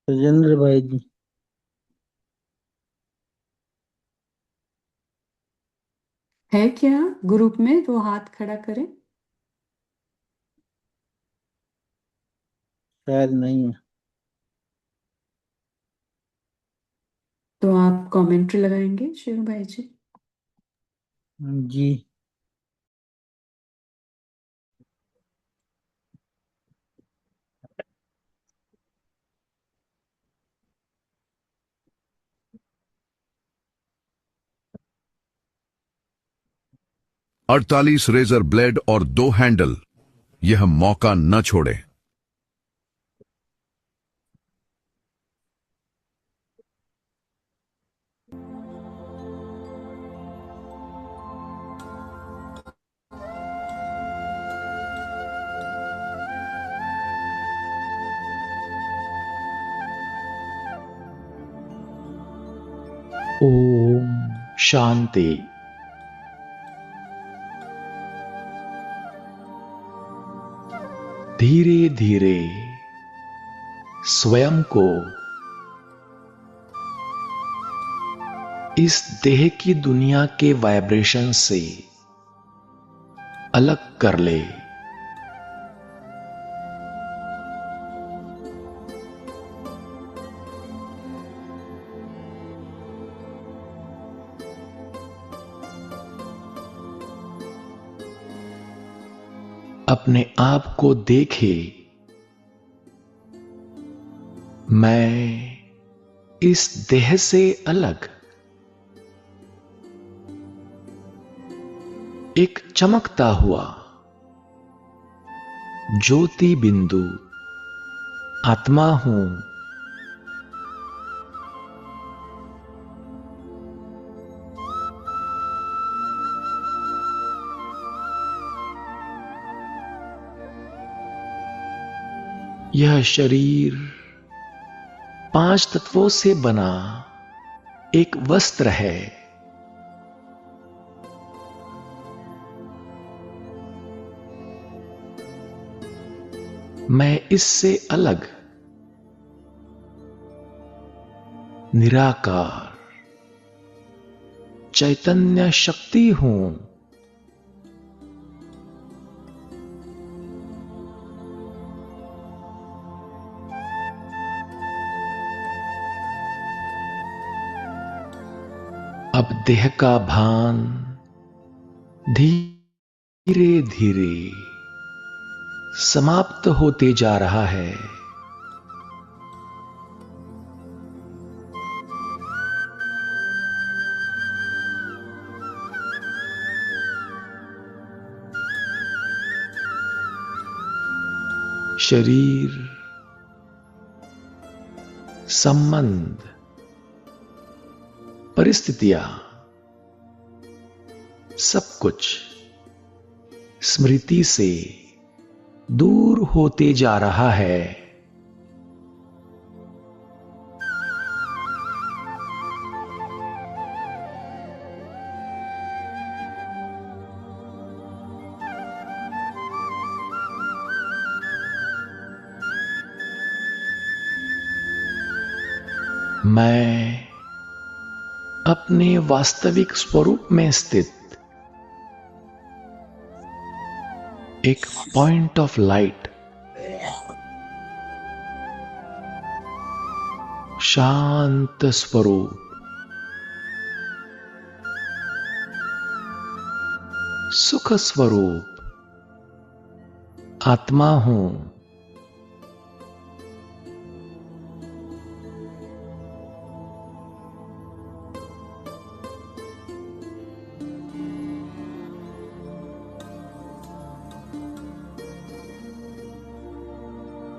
राजेंद्र भाई जी। है क्या ग्रुप में तो हाथ खड़ा करें। शायद नहीं है। तो आप कमेंट्री लगाएंगे शिव भाई जी। जी। 48 रेजर ब्लेड और 2 हैंडल। यह मौका न छोड़े। ओम शांति। धीरे धीरे स्वयं को इस देह की दुनिया के वाइब्रेशन से अलग कर ले। अपने आप को देखे, मैं इस देह से अलग एक चमकता हुआ ज्योति बिंदु आत्मा हूं। यह शरीर 5 तत्वों से बना एक वस्त्र है। मैं इससे अलग निराकार चैतन्य शक्ति हूं। अब देह का भान धीरे धीरे समाप्त होते जा रहा है। शरीर, संबंध, परिस्थितियां, सब कुछ स्मृति से दूर होते जा रहा है। मैं अपने वास्तविक स्वरूप में स्थित एक पॉइंट ऑफ लाइट, शांत स्वरूप, सुख स्वरूप आत्मा हूं।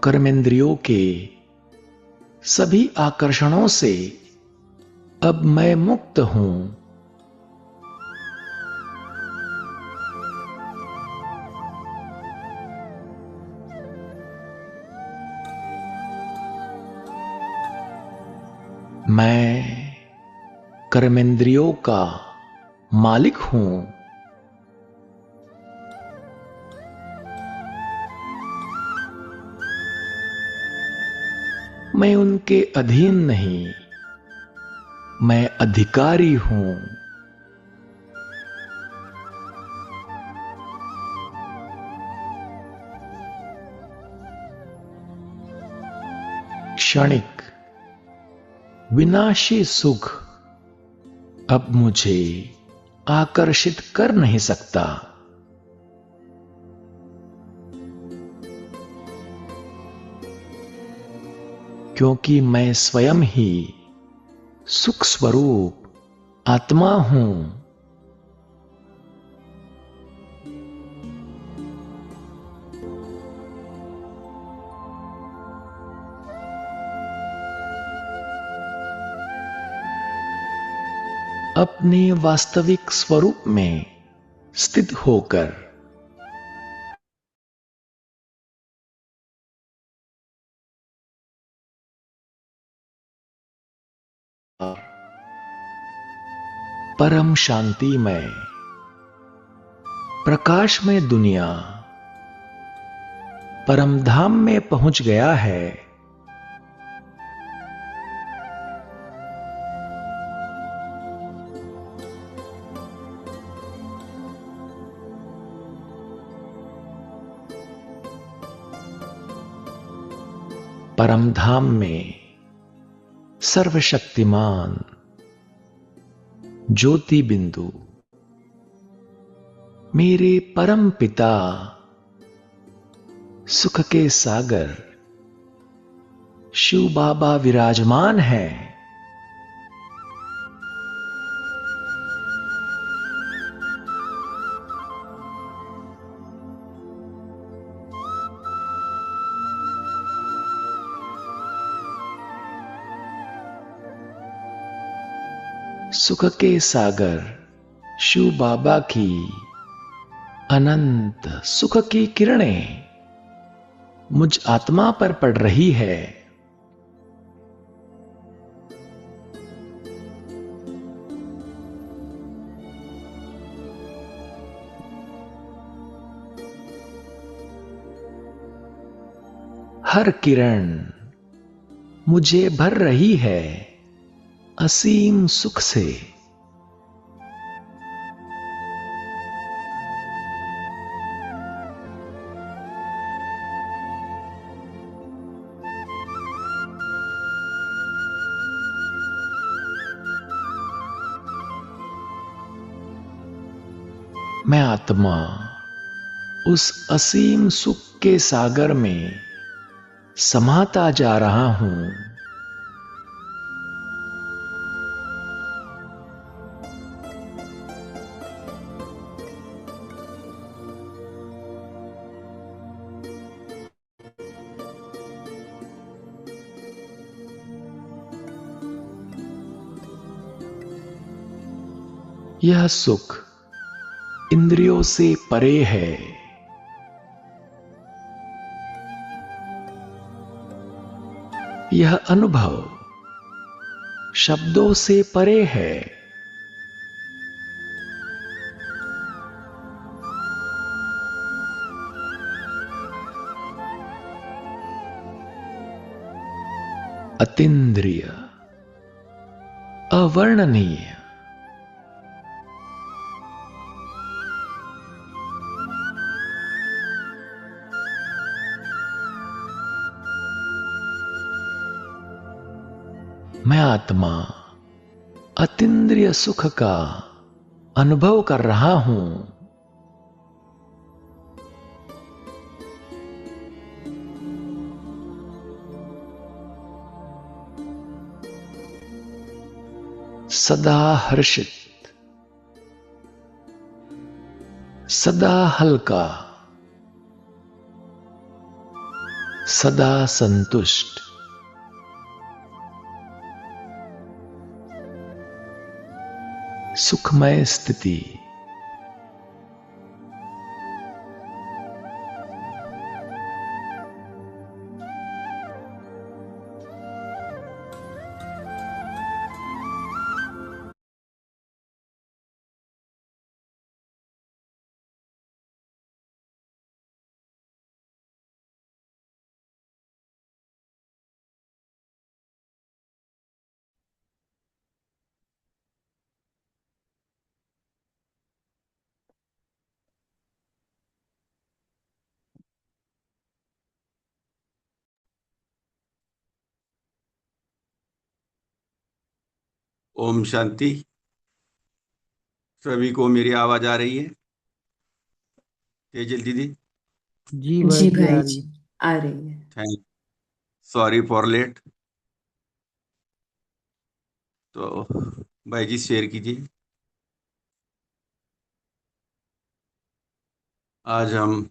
कर्मेंद्रियों के सभी आकर्षणों से अब मैं मुक्त हूं। मैं कर्मेंद्रियों का मालिक हूं। मैं उनके अधीन नहीं, मैं अधिकारी हूं। क्षणिक विनाशी सुख अब मुझे आकर्षित कर नहीं सकता। क्योंकि मैं स्वयं ही सुख स्वरूप आत्मा हूं। अपने वास्तविक स्वरूप में स्थित होकर परम शांति में प्रकाश में दुनिया परम धाम में पहुंच गया है। परम धाम में सर्वशक्तिमान ज्योति बिंदु मेरे परम पिता सुख के सागर शिव बाबा विराजमान है। सुख के सागर शिव बाबा की अनंत सुख की किरणें मुझ आत्मा पर पड़ रही है। हर किरण मुझे भर रही है असीम सुख से। मैं आत्मा उस असीम सुख के सागर में समाता जा रहा हूं। यह सुख इंद्रियों से परे है। यह अनुभव शब्दों से परे है। अतीन्द्रिय, अवर्णनीय, मैं आत्मा अतीन्द्रिय सुख का अनुभव कर रहा हूं। सदा हर्षित, सदा हल्का, सदा संतुष्ट, सुखमय स्थिति। ओम शांति। सभी को मेरी आवाज आ रही है? तेजल दीदी, जी भाई जी जी, आ भाई रही जी, है। आ रही है। Thank sorry for late. तो भाई जी शेयर कीजिए। आज हम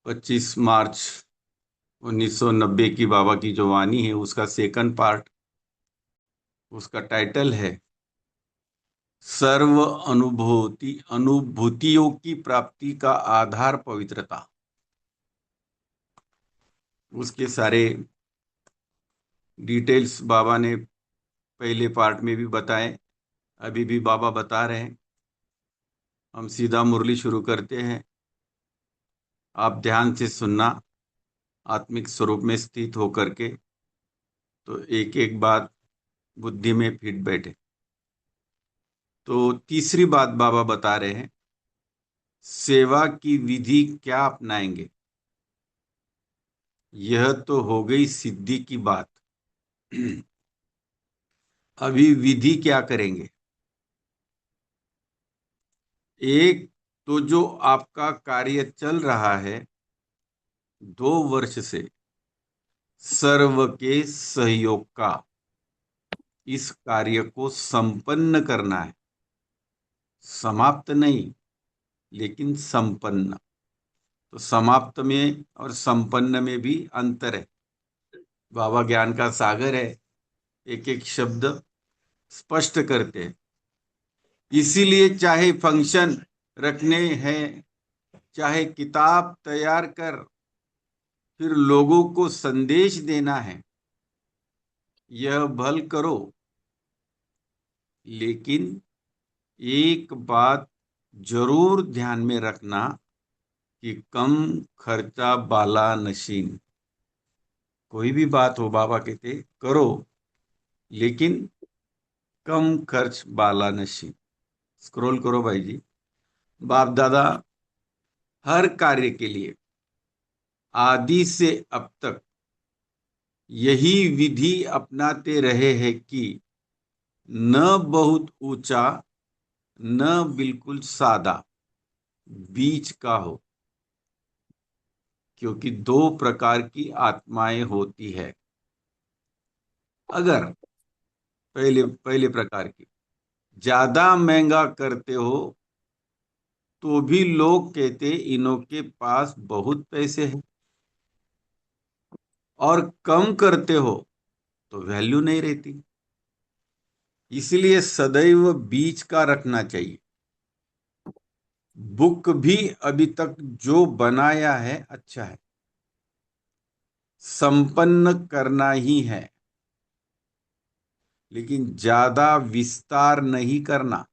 25 मार्च 1990 की बाबा की जो वाणी है उसका सेकंड पार्ट, उसका टाइटल है सर्व अनुभूतियों की प्राप्ति का आधार पवित्रता। उसके सारे डिटेल्स बाबा ने पहले पार्ट में भी बताए, अभी भी बाबा बता रहे हैं। हम सीधा मुरली शुरू करते हैं। आप ध्यान से सुनना, आत्मिक स्वरूप में स्थित होकर के, तो एक एक बात बुद्धि में फिट बैठे। तो तीसरी बात बाबा बता रहे हैं, सेवा की विधि क्या अपनाएंगे। यह तो हो गई सिद्धि की बात। अभी विधि क्या करेंगे। एक तो जो आपका कार्य चल रहा है 2 वर्ष से, सर्व के सहयोग का, इस कार्य को संपन्न करना है। समाप्त नहीं, लेकिन संपन्न। तो समाप्त में और संपन्न में भी अंतर है। बाबा ज्ञान का सागर है, एक एक शब्द स्पष्ट करते हैं। इसीलिए चाहे फंक्शन रखने हैं, चाहे किताब तैयार कर फिर लोगों को संदेश देना है, यह भल करो। लेकिन एक बात जरूर ध्यान में रखना कि कम खर्चा बाला नशीन। कोई भी बात हो बाबा कहते करो, लेकिन कम खर्च बाला नशीन। स्क्रॉल करो भाई जी। बाप दादा हर कार्य के लिए आदि से अब तक यही विधि अपनाते रहे हैं कि न बहुत ऊंचा न बिल्कुल सादा, बीच का हो। क्योंकि 2 प्रकार की आत्माएं होती है। अगर पहले पहले प्रकार की ज्यादा महंगा करते हो तो भी लोग कहते इनों के पास बहुत पैसे हैं, और कम करते हो तो वैल्यू नहीं रहती। इसलिए सदैव बीच का रखना चाहिए। बुक भी अभी तक जो बनाया है अच्छा है, संपन्न करना ही है, लेकिन ज्यादा विस्तार नहीं करना,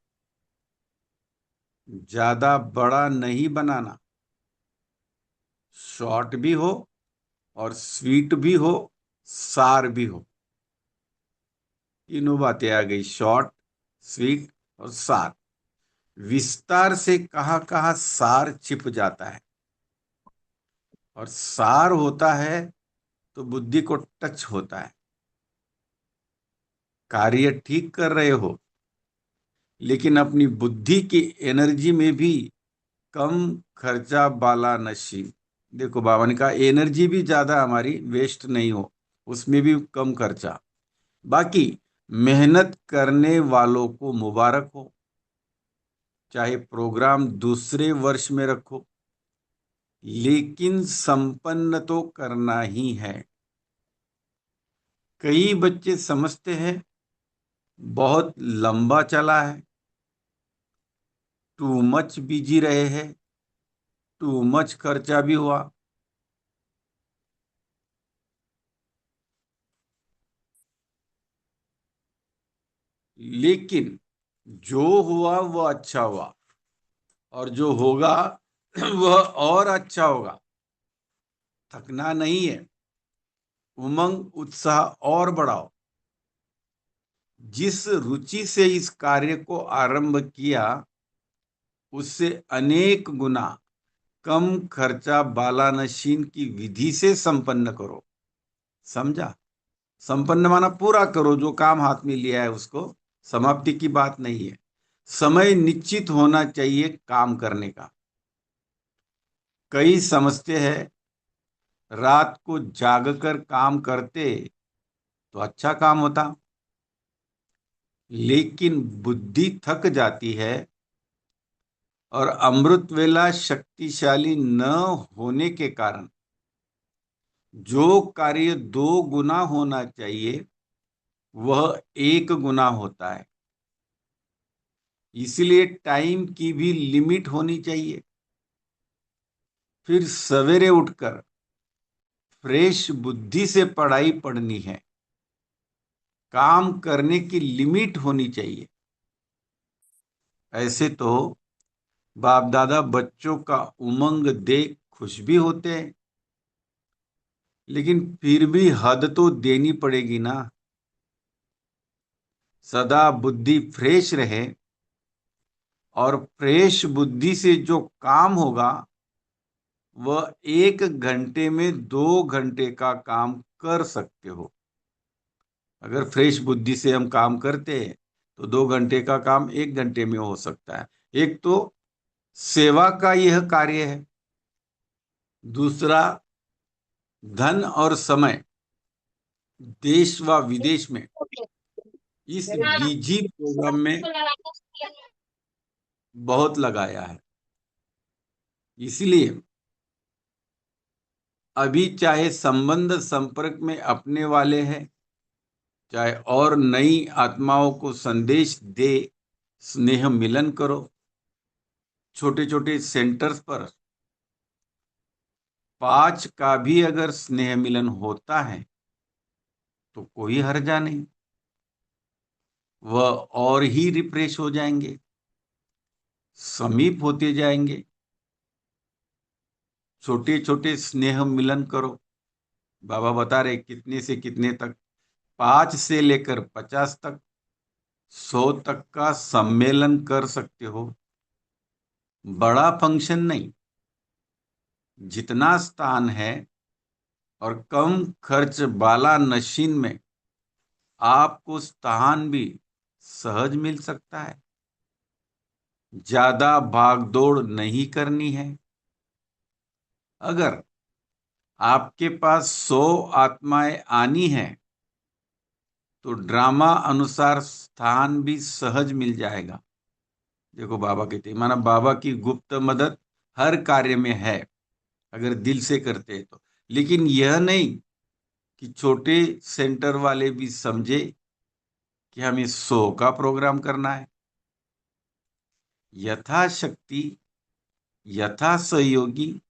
ज्यादा बड़ा नहीं बनाना। शॉर्ट भी हो और स्वीट भी हो, सार भी हो। तीनों बातें आ गई, शॉर्ट, स्वीट और सार। विस्तार से कहाँ कहाँ सार छिप जाता है, और सार होता है तो बुद्धि को टच होता है। कार्य ठीक कर रहे हो, लेकिन अपनी बुद्धि की एनर्जी में भी कम खर्चा बाला नशी। देखो बाबा ने कहा एनर्जी भी ज्यादा हमारी वेस्ट नहीं हो, उसमें भी कम खर्चा। बाकी मेहनत करने वालों को मुबारक हो। चाहे प्रोग्राम दूसरे वर्ष में रखो, लेकिन संपन्न तो करना ही है। कई बच्चे समझते हैं बहुत लंबा चला है, टू मच बिजी रहे हैं, टू मच खर्चा भी हुआ। लेकिन जो हुआ वो अच्छा हुआ, और जो होगा वह और अच्छा होगा। थकना नहीं है, उमंग उत्साह और बढ़ाओ। जिस रुचि से इस कार्य को आरंभ किया, उससे अनेक गुना कम खर्चा बालानशीन की विधि से संपन्न करो। समझा? संपन्न माना पूरा करो, जो काम हाथ में लिया है उसको। समाप्ति की बात नहीं है। समय निश्चित होना चाहिए काम करने का। कई समझते हैं रात को जागकर काम करते तो अच्छा काम होता, लेकिन बुद्धि थक जाती है और अमृत वेला शक्तिशाली न होने के कारण जो कार्य 2 गुना होना चाहिए वह 1 गुना होता है। इसलिए टाइम की भी लिमिट होनी चाहिए। फिर सवेरे उठकर फ्रेश बुद्धि से पढ़ाई पढ़नी है। काम करने की लिमिट होनी चाहिए। ऐसे तो बाप दादा बच्चों का उमंग देख खुश भी होते हैं, लेकिन फिर भी हद तो देनी पड़ेगी ना। सदा बुद्धि फ्रेश रहे और फ्रेश बुद्धि से जो काम होगा वह 1 घंटे में 2 घंटे का काम कर सकते हो। अगर फ्रेश बुद्धि से हम काम करते हैं तो 2 घंटे का काम 1 घंटे में हो सकता है। एक तो सेवा का यह कार्य है, दूसरा धन और समय देश व विदेश में इस बीजी प्रोग्राम में बहुत लगाया है। इसलिए अभी चाहे संबंध संपर्क में अपने वाले हैं, चाहे और नई आत्माओं को संदेश दे, स्नेह मिलन करो। छोटे छोटे सेंटर्स पर 5 का भी अगर स्नेह मिलन होता है तो कोई हर्जा नहीं, वह और ही रिफ्रेश हो जाएंगे, समीप होते जाएंगे। छोटे छोटे स्नेह मिलन करो। बाबा बता रहे कितने से कितने तक, 5 से लेकर 50 तक, 100 तक का सम्मेलन कर सकते हो। बड़ा फंक्शन नहीं, जितना स्थान है और कम खर्च वाला नशीन में आपको स्थान भी सहज मिल सकता है। ज्यादा भागदौड़ नहीं करनी है। अगर आपके पास 100 आत्माएं आनी है तो ड्रामा अनुसार स्थान भी सहज मिल जाएगा। देखो बाबा कहते हैं, माना बाबा की गुप्त मदद हर कार्य में है अगर दिल से करते हैं तो। लेकिन यह नहीं कि छोटे सेंटर वाले भी समझे कि हमें 100 का प्रोग्राम करना है। यथाशक्ति, यथा सहयोगी,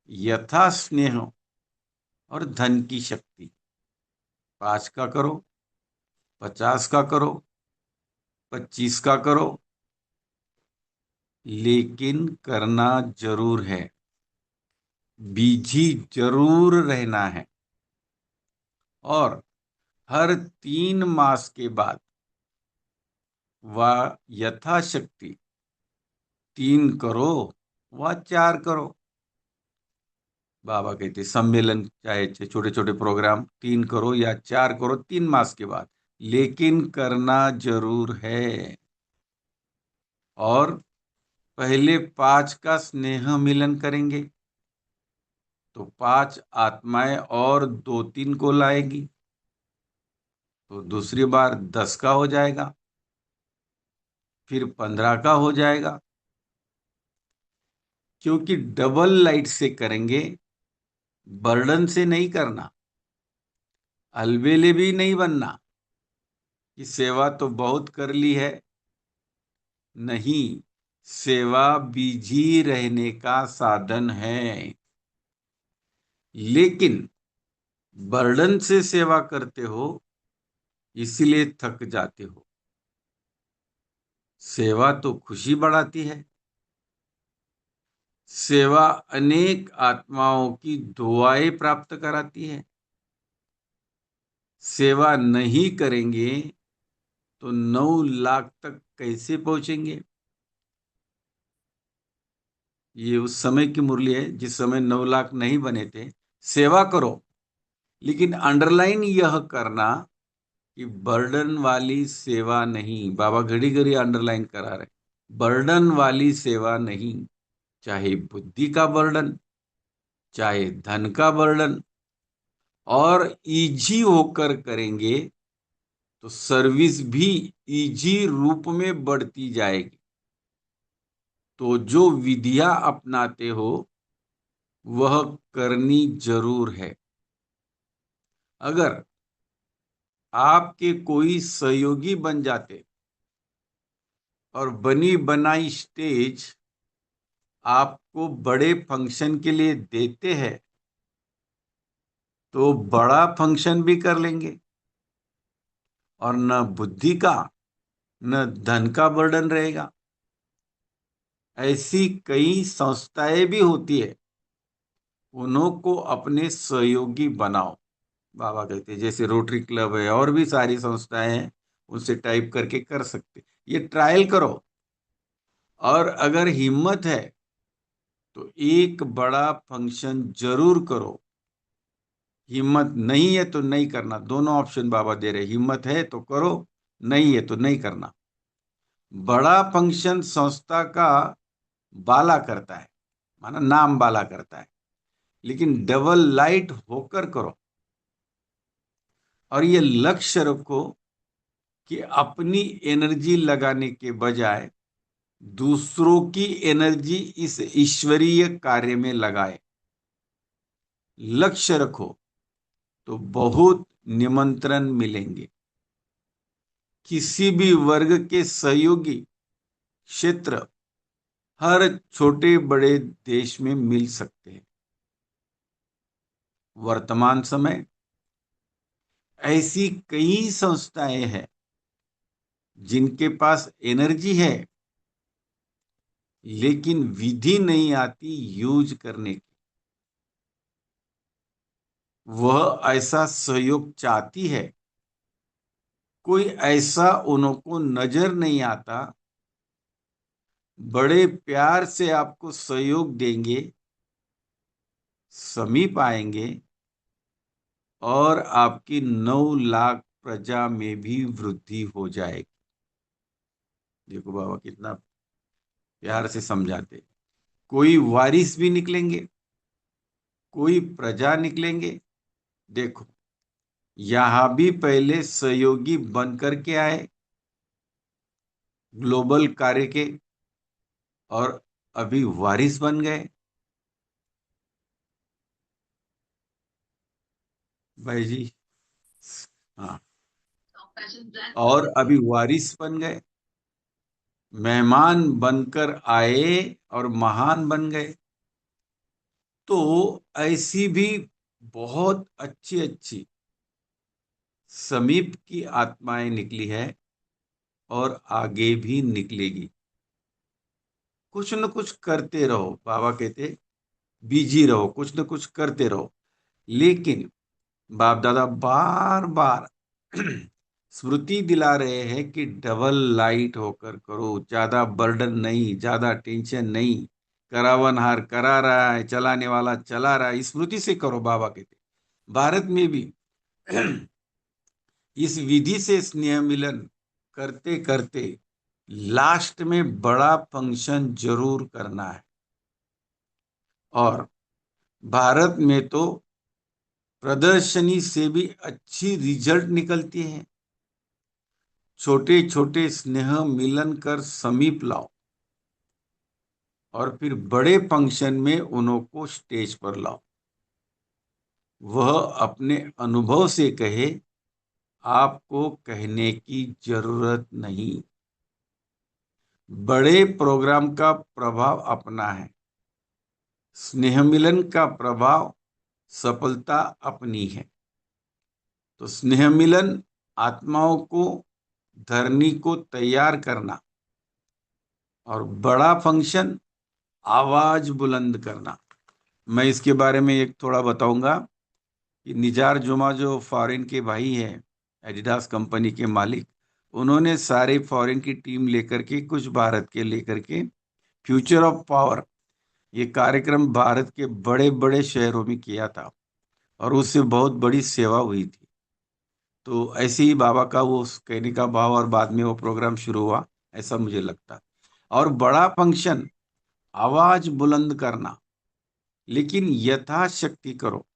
यथा स्नेह और धन की शक्ति, 5 का करो, 50 का करो, 25 का करो, लेकिन करना जरूर है। बिजी जरूर रहना है। और हर 3 मास के बाद वह यथाशक्ति 3 करो व 4 करो। बाबा कहते सम्मेलन चाहे छोटे छोटे प्रोग्राम 3 करो या 4 करो 3 मास के बाद, लेकिन करना जरूर है। और पहले 5 का स्नेह मिलन करेंगे तो 5 आत्माएं और 2-3 को लाएगी, तो दूसरी बार 10 का हो जाएगा, फिर 15 का हो जाएगा। क्योंकि डबल लाइट से करेंगे, बर्डन से नहीं करना, अलबेले भी नहीं बनना कि सेवा तो बहुत कर ली है। नहीं, सेवा बिजी रहने का साधन है। लेकिन बर्डन से सेवा करते हो इसलिए थक जाते हो। सेवा तो खुशी बढ़ाती है। सेवा अनेक आत्माओं की दुआएं प्राप्त कराती है। सेवा नहीं करेंगे तो 9 लाख तक कैसे पहुंचेंगे? ये उस समय की मुरली है जिस समय 9 लाख नहीं बने थे। सेवा करो, लेकिन अंडरलाइन यह करना कि बर्डन वाली सेवा नहीं, बाबा घड़ी घड़ी अंडरलाइन करा रहे, बर्डन वाली सेवा नहीं। चाहे बुद्धि का बर्डन, चाहे धन का बर्डन, और इजी होकर करेंगे तो सर्विस भी इजी रूप में बढ़ती जाएगी। तो जो विधियां अपनाते हो वह करनी जरूर है। अगर आपके कोई सहयोगी बन जाते और बनी बनाई स्टेज आपको बड़े फंक्शन के लिए देते हैं तो बड़ा फंक्शन भी कर लेंगे और न बुद्धि का न धन का बर्डन रहेगा। ऐसी कई संस्थाएं भी होती है, उन्हों को अपने सहयोगी बनाओ। बाबा कहते हैं जैसे रोटरी क्लब है और भी सारी संस्थाएं हैं, उनसे टाइप करके कर सकते। ये ट्रायल करो, और अगर हिम्मत है तो एक बड़ा फंक्शन जरूर करो। हिम्मत नहीं है तो नहीं करना, दोनों ऑप्शन बाबा दे रहे। हिम्मत है तो करो, नहीं है तो नहीं करना। बड़ा फंक्शन संस्था का बाला करता है, माना नाम बाला करता है, लेकिन डबल लाइट होकर करो। और ये लक्ष्य रखो कि अपनी एनर्जी लगाने के बजाय दूसरों की एनर्जी इस ईश्वरीय कार्य में लगाए। लक्ष्य रखो तो बहुत निमंत्रण मिलेंगे। किसी भी वर्ग के सहयोगी क्षेत्र हर छोटे बड़े देश में मिल सकते हैं। वर्तमान समय ऐसी कई संस्थाएं हैं जिनके पास एनर्जी है लेकिन विधि नहीं आती यूज करने की। वह ऐसा सहयोग चाहती है, कोई ऐसा उनको नजर नहीं आता। बड़े प्यार से आपको सहयोग देंगे, समीप आएंगे और आपकी 9 लाख प्रजा में भी वृद्धि हो जाएगी। देखो बाबा कितना प्यार से समझाते। कोई वारिस भी निकलेंगे, कोई प्रजा निकलेंगे। देखो यहां भी पहले सहयोगी बन करके आए ग्लोबल कार्य के, और अभी वारिस बन गए। भाई जी, हाँ, और अभी वारिस बन गए, मेहमान बनकर आए और महान बन गए। तो ऐसी भी बहुत अच्छी अच्छी समीप की आत्माएं निकली है और आगे भी निकलेगी। कुछ न कुछ करते रहो, बाबा कहते बिजी रहो, कुछ न कुछ करते रहो। लेकिन बाप दादा बार बार स्मृति दिला रहे हैं कि डबल लाइट होकर करो, ज्यादा बर्डन नहीं, ज्यादा टेंशन नहीं। करावनहार करा रहा है, चलाने वाला चला रहा है, स्मृति से करो। बाबा कहते भारत में भी इस विधि से स्नेह मिलन करते करते लास्ट में बड़ा फंक्शन जरूर करना है। और भारत में तो प्रदर्शनी से भी अच्छी रिजल्ट निकलती है। छोटे छोटे स्नेह मिलन कर समीप लाओ और फिर बड़े फंक्शन में उनको स्टेज पर लाओ। वह अपने अनुभव से कहे, आपको कहने की जरूरत नहीं। बड़े प्रोग्राम का प्रभाव अपना है, स्नेह मिलन का प्रभाव सफलता अपनी है। तो स्नेह मिलन आत्माओं को, धरनी को तैयार करना, और बड़ा फंक्शन आवाज बुलंद करना। मैं इसके बारे में एक थोड़ा बताऊंगा कि निजार जुमा जो फॉरेन के भाई हैं, एडिडास कंपनी के मालिक, उन्होंने सारे फॉरेन की टीम लेकर के, कुछ भारत के लेकर के फ्यूचर ऑफ पावर ये कार्यक्रम भारत के बड़े बड़े शहरों में किया था। और उससे बहुत बड़ी सेवा हुई थी। तो ऐसे ही बाबा का वो कहने का भाव और बाद में वो प्रोग्राम शुरू हुआ, ऐसा मुझे लगता है। और बड़ा फंक्शन, आवाज बुलंद करना, लेकिन यथाशक्ति करो।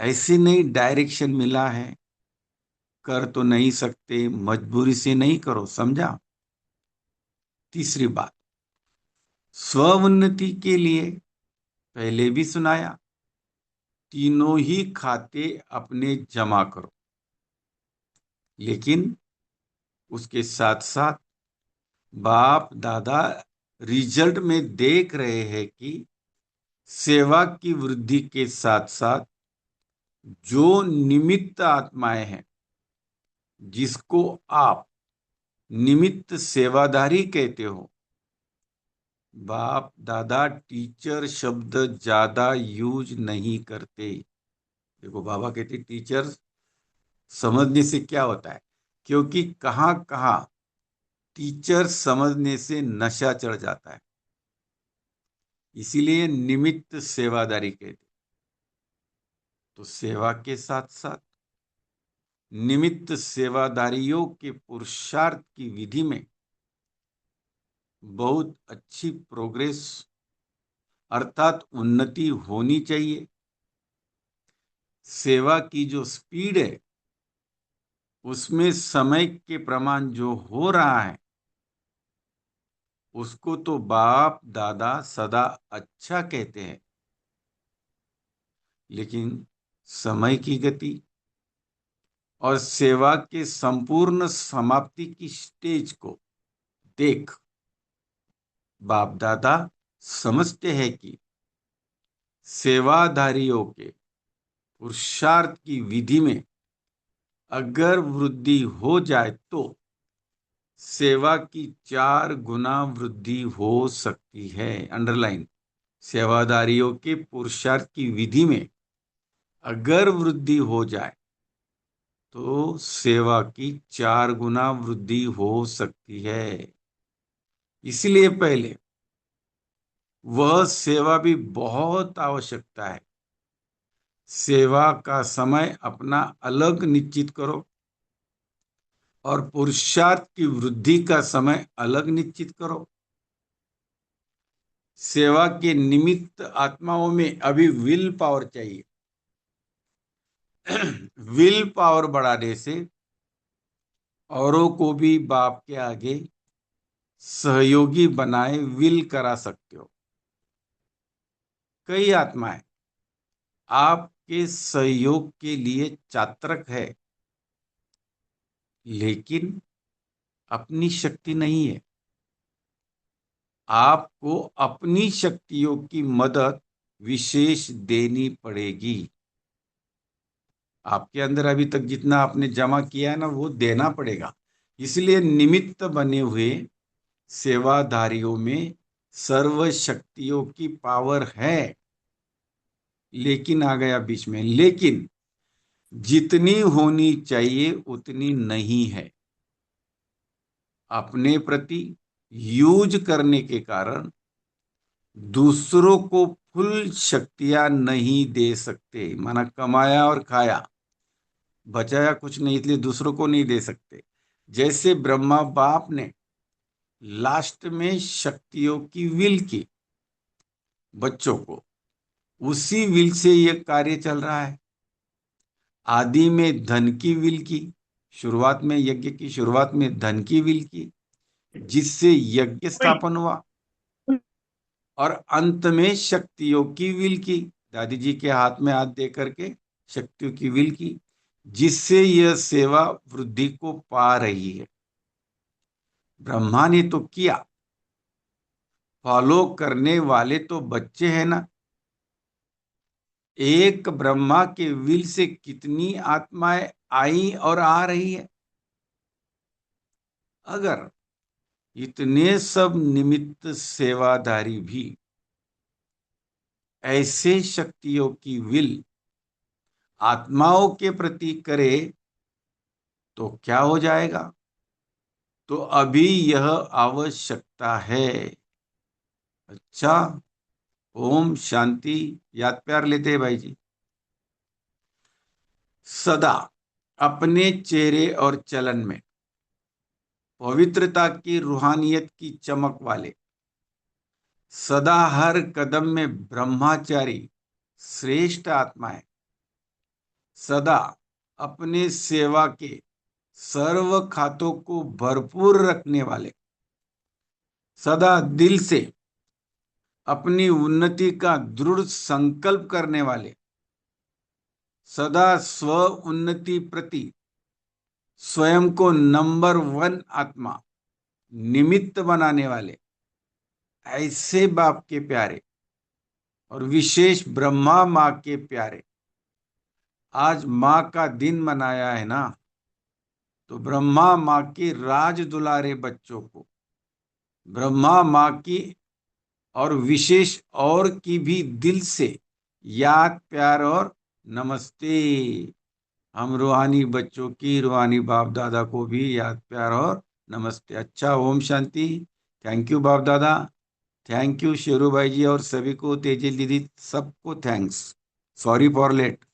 ऐसे नहीं डायरेक्शन मिला है, कर तो नहीं सकते, मजबूरी से नहीं करो, समझा। तीसरी बात, स्व उन्नति के लिए पहले भी सुनाया, तीनों ही खाते अपने जमा करो, लेकिन उसके साथ साथ बाप दादा रिजल्ट में देख रहे हैं कि सेवा की वृद्धि के साथ साथ जो निमित्त आत्माएं हैं, जिसको आप निमित्त सेवादारी कहते हो, बाप दादा टीचर शब्द ज्यादा यूज नहीं करते। देखो बाबा कहते टीचर समझने से क्या होता है, क्योंकि कहां कहां टीचर समझने से नशा चढ़ जाता है, इसीलिए निमित्त सेवादारी कहते। तो सेवा के साथ साथ निमित्त सेवादारियों के पुरुषार्थ की विधि में बहुत अच्छी प्रोग्रेस अर्थात उन्नति होनी चाहिए। सेवा की जो स्पीड है, उसमें समय के प्रमाण जो हो रहा है, उसको तो बाप दादा सदा अच्छा कहते हैं, लेकिन समय की गति और सेवा के संपूर्ण समाप्ति की स्टेज को देख बाप दादा समझते हैं कि सेवाधारियों के पुरुषार्थ की विधि में अगर वृद्धि हो जाए तो सेवा की 4 गुना वृद्धि हो सकती है। अंडरलाइन, सेवादारियों के पुरुषार्थ की विधि में अगर वृद्धि हो जाए तो सेवा की 4 गुना वृद्धि हो सकती है। इसलिए पहले वह सेवा भी बहुत आवश्यकता है। सेवा का समय अपना अलग निश्चित करो और पुरुषार्थ की वृद्धि का समय अलग निश्चित करो। सेवा के निमित्त आत्माओं में अभी विल पावर चाहिए। विल पावर बढ़ाने से औरों को भी बाप के आगे सहयोगी बनाए विल करा सकते हो। कई आत्माएं आपके सहयोग के लिए चातक है, लेकिन अपनी शक्ति नहीं है। आपको अपनी शक्तियों की मदद विशेष देनी पड़ेगी। आपके अंदर अभी तक जितना आपने जमा किया है ना, वो देना पड़ेगा। इसलिए निमित्त बने हुए सेवाधारियों में सर्व शक्तियों की पावर है, लेकिन आ गया बीच में, लेकिन जितनी होनी चाहिए उतनी नहीं है। अपने प्रति यूज करने के कारण दूसरों को फुल शक्तियां नहीं दे सकते। माना कमाया और खाया, बचाया कुछ नहीं, इसलिए दूसरों को नहीं दे सकते। जैसे ब्रह्मा बाप ने लास्ट में शक्तियों की विल की बच्चों को, उसी विल से यह कार्य चल रहा है। आदि में धन की विल की, शुरुआत में यज्ञ की शुरुआत में धन की विल की, जिससे यज्ञ स्थापन हुआ, और अंत में शक्तियों की विल की, दादी जी के हाथ में हाथ दे करके शक्तियों की विल की, जिससे यह सेवा वृद्धि को पा रही है। ब्रह्मा ने तो किया, फॉलो करने वाले तो बच्चे हैं ना। एक ब्रह्मा के विल से कितनी आत्माएं आई और आ रही है। अगर इतने सब निमित्त सेवाधारी भी ऐसे शक्तियों की विल आत्माओं के प्रति करे तो क्या हो जाएगा। तो अभी यह आवश्यकता है। अच्छा, ओम शांति। याद प्यार लेते हैं भाई जी। सदा अपने चेहरे और चलन में पवित्रता की रूहानियत की चमक वाले, सदा हर कदम में ब्रह्मचारी श्रेष्ठ आत्माएं, सदा अपने सेवा के सर्व खातों को भरपूर रखने वाले, सदा दिल से अपनी उन्नति का दृढ़ संकल्प करने वाले, सदा स्व उन्नति प्रति स्वयं को नंबर 1 आत्मा निमित्त बनाने वाले, ऐसे बाप के प्यारे और विशेष ब्रह्मा माँ के प्यारे, आज माँ का दिन मनाया है ना, तो ब्रह्मा माँ के राज दुलारे बच्चों को ब्रह्मा माँ की और विशेष और की भी दिल से याद, प्यार और नमस्ते। हम रूहानी बच्चों की, रूहानी बाप दादा को भी याद, प्यार और नमस्ते। अच्छा, ओम शांति। थैंक यू बाप दादा, थैंक यू शेरू भाई जी और सभी को, तेजल दीदी, सबको थैंक्स। Sorry for late.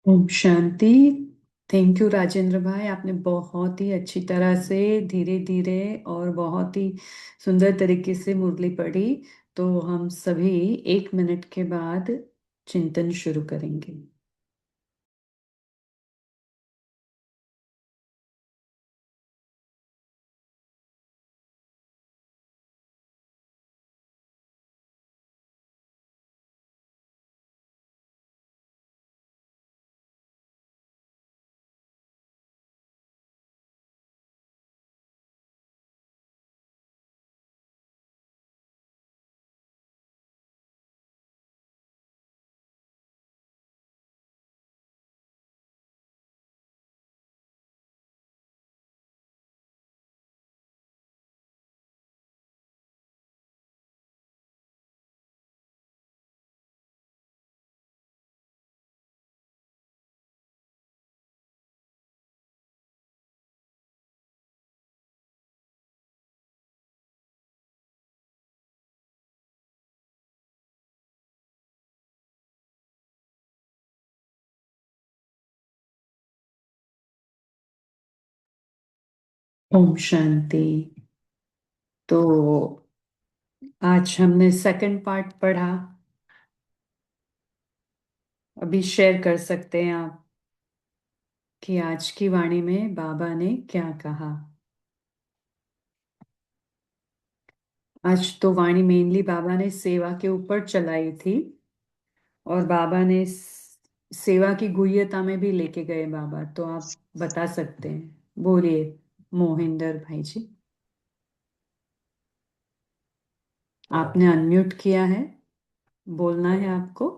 ओम शांति। थैंक यू राजेंद्र भाई, आपने बहुत ही अच्छी तरह से धीरे धीरे और बहुत ही सुंदर तरीके से मुरली पढ़ी। तो हम सभी 1 मिनट के बाद चिंतन शुरू करेंगे। ओम शांति। तो आज हमने सेकंड पार्ट पढ़ा, अभी शेयर कर सकते हैं आप कि आज की वाणी में बाबा ने क्या कहा। आज तो वाणी मेनली बाबा ने सेवा के ऊपर चलाई थी और बाबा ने सेवा की गुह्यता में भी लेके गए बाबा। तो आप बता सकते हैं, बोलिए मोहिंदर भाई जी। आपने अनम्यूट किया है, बोलना है आपको।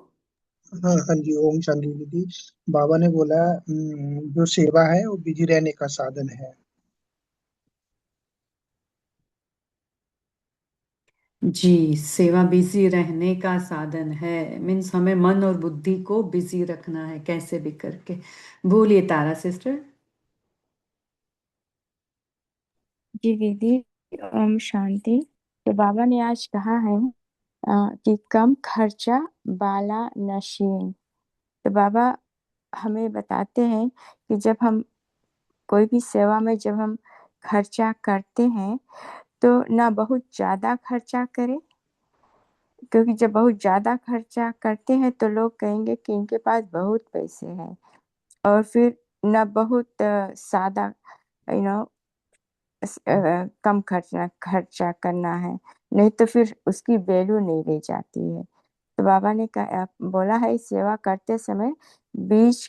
हाँ हाँ जी, ओम शांति दीदी। बाबा ने बोला जो सेवा है वो बिजी रहने का साधन है। जी, सेवा बिजी रहने का साधन है, मीन्स हमें मन और बुद्धि को बिजी रखना है कैसे भी करके। बोलिए तारा सिस्टर। जी दीदी, ओम शांति। तो बाबा ने आज कहा है कि कम खर्चा बाला नशीन। तो बाबा हमें बताते हैं कि जब हम कोई भी सेवा में जब हम खर्चा करते हैं तो ना बहुत ज़्यादा खर्चा करें, क्योंकि जब बहुत ज़्यादा खर्चा करते हैं तो लोग कहेंगे कि इनके पास बहुत पैसे हैं। और फिर ना बहुत सादा, यू नो, कम खर्चा करना है, नहीं तो फिर उसकी वैल्यू नहीं रह जाती है। तो बाबा ने बोला है सेवा करते समय बीच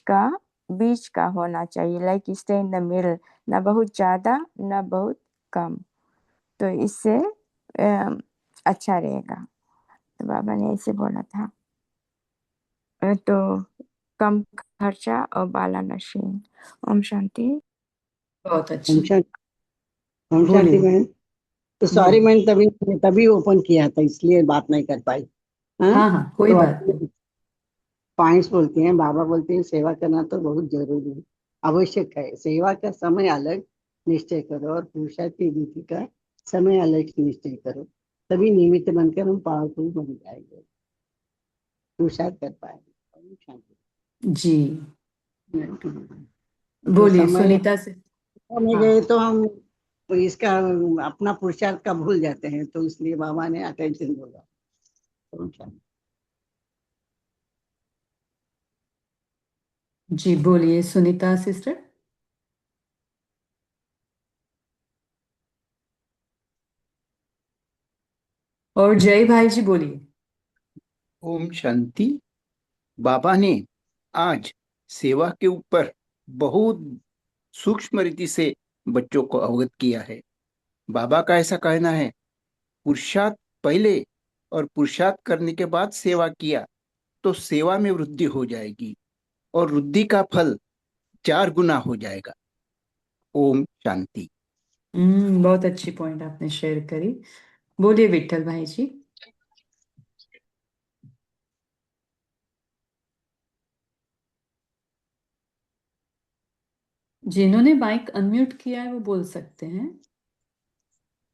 का होना चाहिए, like stay in the middle, ना बहुत ज्यादा ना बहुत कम। तो इससे अच्छा रहेगा। तो बाबा ने ऐसे बोला था। तो कम खर्चा और बाला नशीन। ओम शांति। बहुत ओम अच्छा। शांति। ओम शांति बोलिए बहन। तो सॉरी, बोलिए। मैंने तभी तभी ओपन किया था, इसलिए बात नहीं कर पाई। हाँ, हाँ हाँ, कोई तो बात नहीं। पॉइंट्स बोलते हैं, बाबा बोलते हैं सेवा करना तो बहुत जरूरी है, आवश्यक है। सेवा का समय अलग निश्चय करो और पुरुषार्थ की रीति का समय अलग निश्चय करो, तभी निमित्त बनकर हम पावरफुल बन जाएंगे, पुरुषार्थ कर पाएंगे। ओम शांति। जी, तो बोलिए समय सुनीता से। में हाँ गए तो हम इसका अपना पुरुषार्थ का भूल जाते हैं, तो इसलिए बाबा ने अटेंशन बोला। ओम शांति। जी, बोलिए सुनीता सिस्टर। और जय भाई जी बोलिए। ओम शांति। बाबा ने आज सेवा के ऊपर बहुत सूक्ष्म रीति से बच्चों को अवगत किया है। बाबा का ऐसा कहना है, पुरुषार्थ पहले और पुरुषार्थ करने के बाद सेवा किया तो सेवा में वृद्धि हो जाएगी और वृद्धि का फल 4 गुना हो जाएगा। ओम शांति। बहुत अच्छी पॉइंट आपने शेयर करी। बोलिए विठल भाई जी। जिन्होंने माइक अनम्यूट किया है वो बोल सकते हैं।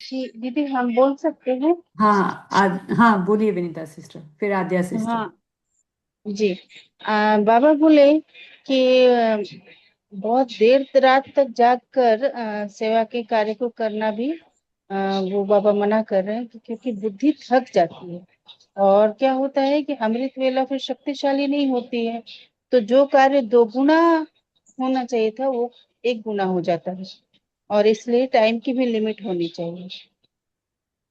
जी दीदी, हम बोल सकते हैं। हाँ हाँ, बोलिए विनीता सिस्टर, फिर आद्या सिस्टर। हाँ जी। बाबा बोले कि बहुत देर रात तक जाग कर सेवा के कार्य को करना भी वो बाबा मना कर रहे हैं क्योंकि बुद्धि थक जाती है। और क्या होता है कि अमृत वेला फिर शक्तिशाली नहीं होती है, तो जो कार्य 2 गुना होना चाहिए था वो 1 गुना हो जाता है, और इसलिए टाइम की भी लिमिट होनी चाहिए।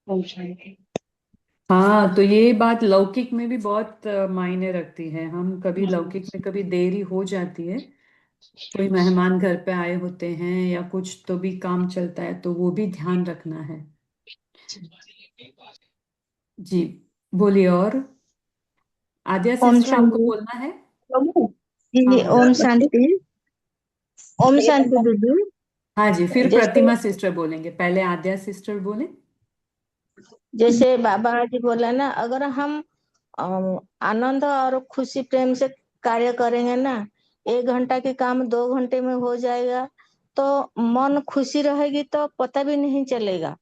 ओम शांति। हाँ, तो ये बात लौकिक में भी बहुत मायने रखती है। हम कभी लौकिक में कभी देरी हो जाती है, कोई मेहमान घर पे आए होते हैं या कुछ तो भी काम चलता है, तो वो भी ध्यान रखना है। जी, बोलिए। और आद्या ओम सिस्टर आपको शांति। बोलना है? हाँ जी हाँ। ओम शांति। ओम शांति दीदी। हाँ जी, फिर जैसे प्रतिमा सिस्टर बोलेंगे, पहले आद्या सिस्टर बोले। जैसे बाबा जी बोला ना, अगर हम आनंद और खुशी प्रेम से कार्य करेंगे ना, 1 घंटा के काम 2 घंटे में हो जाएगा, तो मन खुशी रहेगी तो पता भी नहीं चलेगा,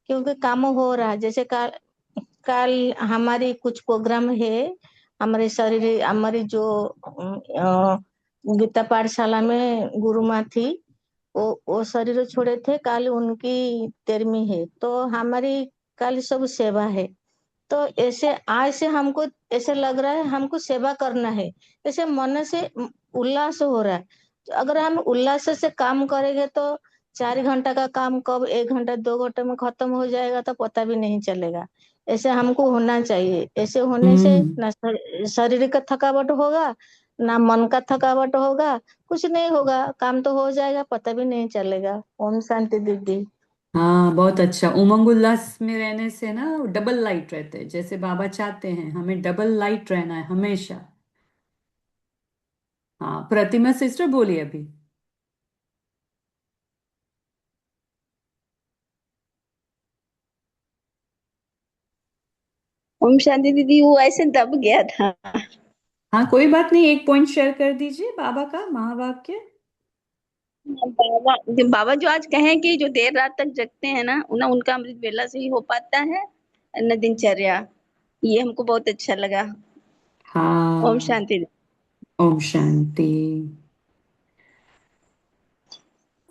क्योंकि काम हो रहा है। जैसे कल हमारी कुछ प्रोग्राम है, हमारे शरीर हमारी जो गीता पाठशाला में गुरु माँ थी, वो शरीर छोड़े थे, कल उनकी 13वीं है, तो हमारी कल सब सेवा है। तो ऐसे आज से हमको ऐसे लग रहा है हमको सेवा करना है, ऐसे मन से उल्लास हो रहा है। तो अगर हम उल्लास से काम करेंगे तो 4 घंटा का काम कब 1 घंटा 2 घंटे में खत्म हो जाएगा तो पता भी नहीं चलेगा। ऐसे हमको होना चाहिए। ऐसे होने से हम्म। ना शरीर का थकावट होगा, ना मन का थकावट होगा, कुछ नहीं होगा, काम तो हो जाएगा, पता भी नहीं चलेगा। ओम शांति दीदी। हाँ, बहुत अच्छा। उमंग उल्लास में रहने से ना डबल लाइट रहते हैं, जैसे बाबा चाहते हैं हमें डबल लाइट रहना है हमेशा। हाँ, प्रतिमा सिस्टर बोलिए अभी। ओम शांति दीदी, वो ऐसे दब गया था। हाँ, कोई बात नहीं, एक पॉइंट शेयर कर दीजिए बाबा का महावाक्य। बाबा जो आज कहें कि जो देर रात तक जगते हैं ना, उनका अमृत वेला से ही हो पाता है न दिनचर्या। ये हमको बहुत अच्छा लगा। ओम हाँ। शांति। ओम शांति।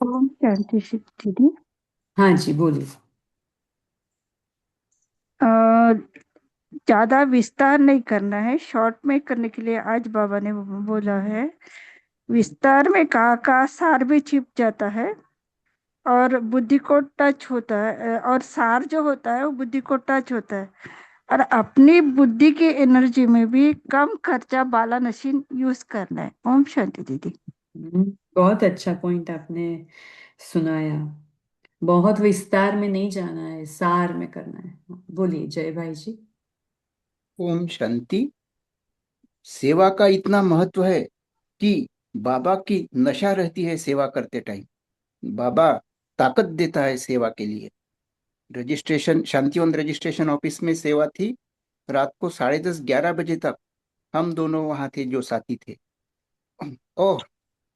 ओम शांति दीदी। हाँ जी, बोलिए। अ, ज्यादा विस्तार नहीं करना है, शॉर्ट में करने के लिए आज बाबा ने बोला है। विस्तार में का सार भी छिप जाता है और बुद्धि को टच होता है, और सार जो होता है वो बुद्धि को टच होता है। और अपनी बुद्धि की एनर्जी में भी कम खर्चा वाला मशीन यूज करना है। ओम शांति दीदी। बहुत अच्छा पॉइंट आपने सुनाया। बहुत विस्तार में नहीं जाना है, सार में करना है। बोलिए जय भाई जी। ओम शांति। सेवा का इतना महत्व है कि बाबा की नशा रहती है सेवा करते टाइम। बाबा ताकत देता है सेवा के लिए। रजिस्ट्रेशन, शांतिवन रजिस्ट्रेशन ऑफिस में सेवा थी। रात को 10:30-11 बजे तक हम दोनों वहां थे, जो साथी थे। और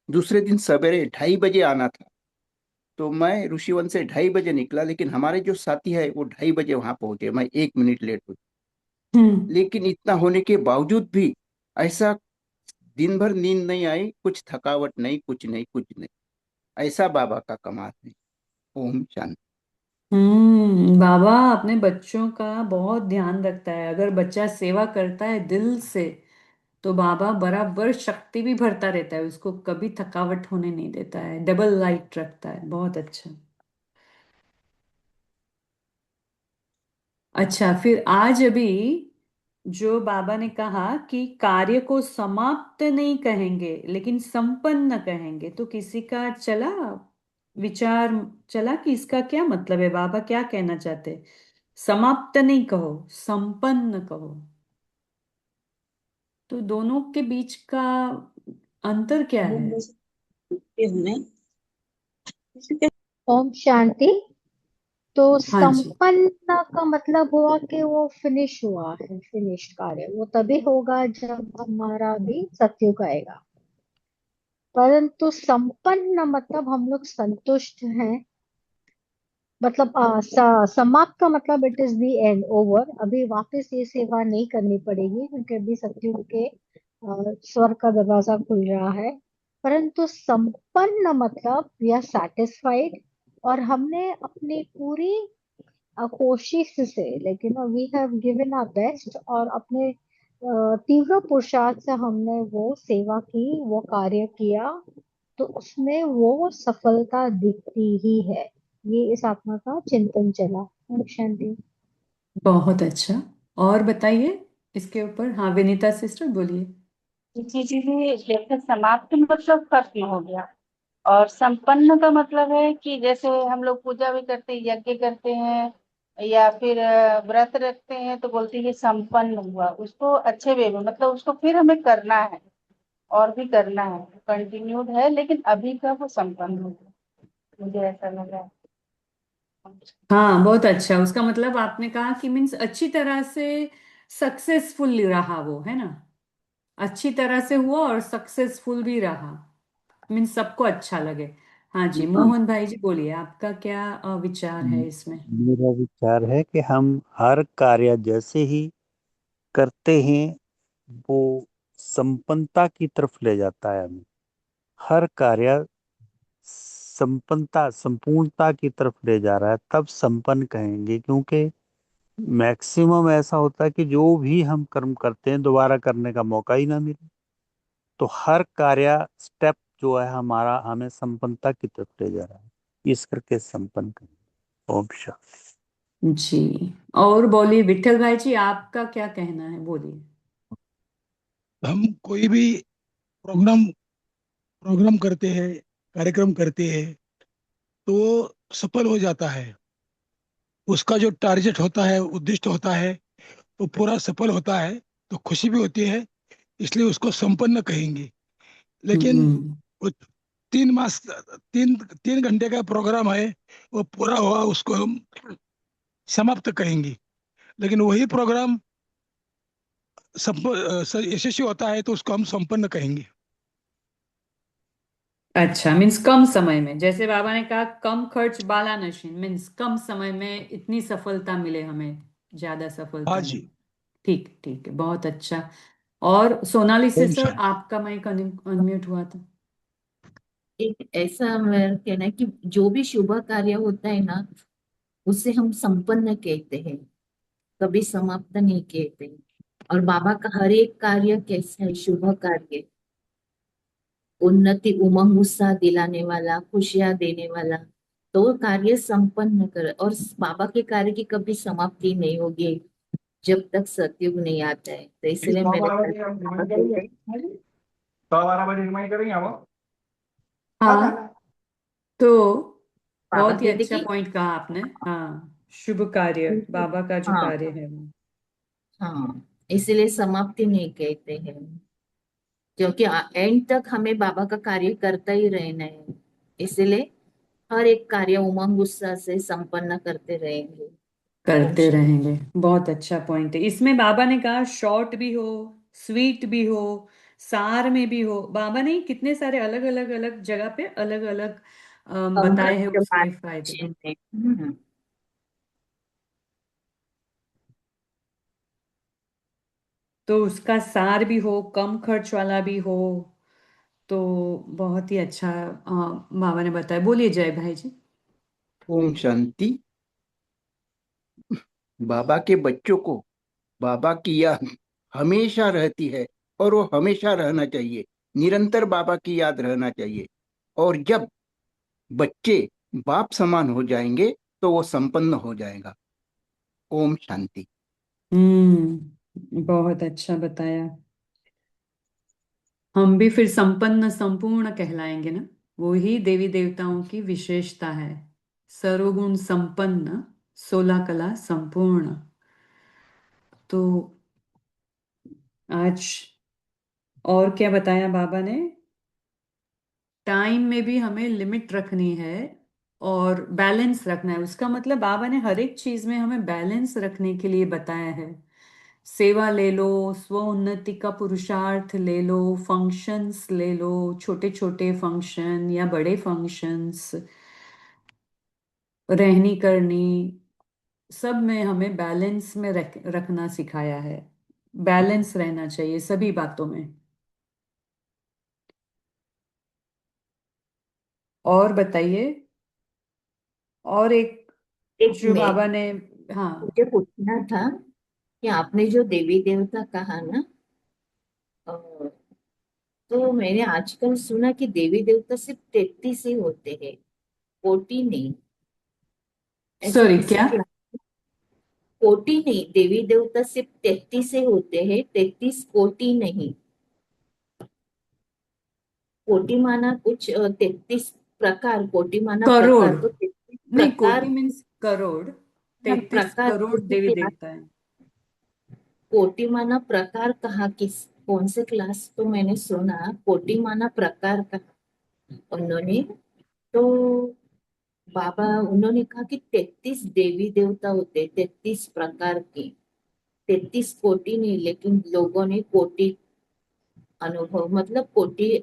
दूसरे दिन सवेरे 2:30 बजे आना था। तो मैं ऋषिवन से 2:30 बजे निकला, लेकिन हमारे जो साथी है वो 2:30 बजे वहां पहुंचे। मैं 1 मिनट लेट हुई। लेकिन इतना होने के बावजूद भी ऐसा दिन भर नींद नहीं आई, कुछ थकावट नहीं, कुछ नहीं, कुछ नहीं। ऐसा बाबा का कमाल है। ओम शांति। बाबा अपने बच्चों का बहुत ध्यान रखता है। अगर बच्चा सेवा करता है दिल से तो बाबा बराबर शक्ति भी भरता रहता है, उसको कभी थकावट होने नहीं देता है, डबल लाइट रखता है। बहुत अच्छा। अच्छा, फिर आज अभी जो बाबा ने कहा कि कार्य को समाप्त नहीं कहेंगे लेकिन संपन्न कहेंगे, तो किसी का चला विचार चला कि इसका क्या मतलब है, बाबा क्या कहना चाहते हैं? समाप्त नहीं कहो, संपन्न कहो। तो दोनों के बीच का अंतर क्या है? ओम शांति। तो हाँ जी। संपन्न का मतलब हुआ कि वो फिनिश हुआ है, फिनिश कार्य वो तभी होगा जब हमारा भी सत्युग आएगा। परंतु संपन्न मतलब हम लोग संतुष्ट हैं। मतलब समाप्त का मतलब it is the end, over. अभी वापस ये सेवा नहीं करनी पड़ेगी क्योंकि अभी सत्युग के स्वर्ग का दरवाजा खुल रहा है। परंतु संपन्न मतलब वी आर सेटिस्फाइड, और हमने अपनी पूरी कोशिश से, लेकिन we have given our best, और अपने तीव्र पुरुषार्थ से हमने वो सेवा की, वो कार्य किया, तो उसमें वो सफलता दिखती ही है। ये इस आत्मा का चिंतन चला। ओम शांति। बहुत अच्छा। और बताइए इसके ऊपर। हाँ, विनीता सिस्टर बोलिए। जी जी जी, जैसे समाप्त मतलब खत्म हो गया, और संपन्न का मतलब है कि जैसे हम लोग पूजा भी करते हैं, यज्ञ करते हैं, या फिर व्रत रखते हैं, तो बोलते हैं कि संपन्न हुआ। उसको अच्छे वे में, मतलब उसको फिर हमें करना है और भी करना है, कंटिन्यूड है, लेकिन अभी का वो संपन्न हो गया, मुझे ऐसा लगा। हाँ, बहुत अच्छा। उसका मतलब आपने कहा कि मीन्स अच्छी तरह से सक्सेसफुल रहा वो, है ना? अच्छी तरह से हुआ और सक्सेसफुल भी रहा, मीन्स सबको अच्छा लगे। हाँ जी, मोहन भाई जी बोलिए, आपका क्या विचार है इसमें? मेरा विचार है कि हम हर कार्य जैसे ही करते हैं वो संपन्नता की तरफ ले जाता है हमें। हर कार्य संपन्नता, संपूर्णता की तरफ ले जा रहा है, तब संपन्न कहेंगे। क्योंकि मैक्सिमम ऐसा होता है कि जो भी हम कर्म करते हैं दोबारा करने का मौका ही ना मिले। तो हर कार्य स्टेप जो है हमारा हमें संपन्नता की तरफ ले जा रहा है, इस करके संपन्न करें। ओम शांति। जी, और बोलिए विठल भाई जी, आपका क्या कहना है, बोलिए। हम कोई भी प्रोग्राम प्रोग्राम करते हैं, कार्यक्रम करते हैं, तो वो सफल हो जाता है। उसका जो टारगेट होता है, उद्देश्य होता है, वो पूरा सफल होता है, तो खुशी भी होती है। इसलिए उसको संपन्न कहेंगे। लेकिन हम्म। वो 3 मास 3 3 घंटे का प्रोग्राम है, वो पूरा हुआ, उसको हम समाप्त कहेंगे। लेकिन वही प्रोग्राम यशस्वी होता है, तो उसको हम संपन्न कहेंगे। अच्छा, मीन्स कम समय में, जैसे बाबा ने कहा कम खर्च बाला नशीन, मीन्स कम समय में इतनी सफलता मिले हमें, ज्यादा हाँ सफलता नहीं। जी। ठीक, ठीक है, बहुत अच्छा। और सोनाली ओम सिस्टर, शांति। आपका माइक अनम्यूट हुआ था। एक ऐसा मेरा कहना है कि जो भी शुभ कार्य होता है ना, उसे हम संपन्न कहते हैं, कभी समाप्त नहीं कहते। और बाबा का हर एक कार्य कैसा है, शुभ कार्य, उन्नति, उमंग, उत्साह दिलाने वाला, खुशियां देने वाला, तो वो कार्य संपन्न कर। और बाबा के कार्य की कभी समाप्ति नहीं होगी जब तक सतयुग नहीं आता है। तो इसलिए मेरे ख्याल से बाबा कहते हैं, 12 बजे रिमाइंड करेंगे हम। हाँ, तो बाबा बहुत ही कहते अच्छा कि पॉइंट कहा आपने। हाँ, शुभ कार्य, बाबा का जो हाँ कार्य है वो। हाँ, इसलिए समाप्ति नहीं कहते हैं, क्योंकि एंड तक हमें बाबा का कार्य करता ही रहना है। इसलिए हर एक कार्य उमंग उत्साह से संपन्न करते रहेंगे। ओम करते शांति। रहेंगे। बहुत अच्छा पॉइंट है। इसमें बाबा ने कहा शॉर्ट भी हो, स्वीट भी हो, सार में भी हो। बाबा ने कितने सारे अलग अलग अलग जगह पे अलग अलग बताए हैं अमृत उसके फायदे। बाणी। तो उसका सार भी हो, कम खर्च वाला भी हो, तो बहुत ही अच्छा बाबा ने बताया। बोलिए जय भाई जी। ओम शांति। बाबा के बच्चों को बाबा की याद हमेशा रहती है और वो हमेशा रहना चाहिए, निरंतर बाबा की याद रहना चाहिए। और जब बच्चे बाप समान हो जाएंगे तो वो संपन्न हो जाएगा। ओम शांति। बहुत अच्छा बताया। हम भी फिर संपन्न संपूर्ण कहलाएंगे ना। वो ही देवी देवताओं की विशेषता है। सर्वगुण संपन्न, 16 कला संपूर्ण। तो आज और क्या बताया बाबा ने? टाइम में भी हमें लिमिट रखनी है और बैलेंस रखना है। उसका मतलब बाबा ने हर एक चीज में हमें बैलेंस रखने के लिए बताया है। सेवा ले लो, स्व उन्नति का पुरुषार्थ ले लो, फंक्शंस ले लो, छोटे छोटे फंक्शन या बड़े फंक्शंस, रहनी करनी, सब में हमें बैलेंस में रखना सिखाया है। बैलेंस रहना चाहिए सभी बातों में। और बताइए। और एक एक जो में बाबा ने, हाँ मुझे पूछना था कि आपने जो देवी देवता कहा ना, अ, तो मैंने आजकल सुना कि देवी देवता सिर्फ 33 ही होते हैं, 40 नहीं। ऐसा सॉरी किसी क्या? क्लास, 40 नहीं, देवी देवता सिर्फ 33 ही होते हैं, 33 कोटि नहीं। कोटि माना कुछ 33 प्रकार, कोटि माना करोड़। प्रकार, तो 33 नहीं, कोटि प्रकार। मीन्स करोड़। हाँ, 33 प्रकार करोड़ जैसे देवी कि देवता है। कोटि माना प्रकार कहा, किस कौन से क्लास तो मैंने सुना कोटि माना प्रकार का उन्होंने। तो बाबा उन्होंने कहा कि 33 देवी देवता होते, 33 प्रकार के, 33 कोटि नहीं, लेकिन लोगों ने कोटि अनुभव मतलब कोटि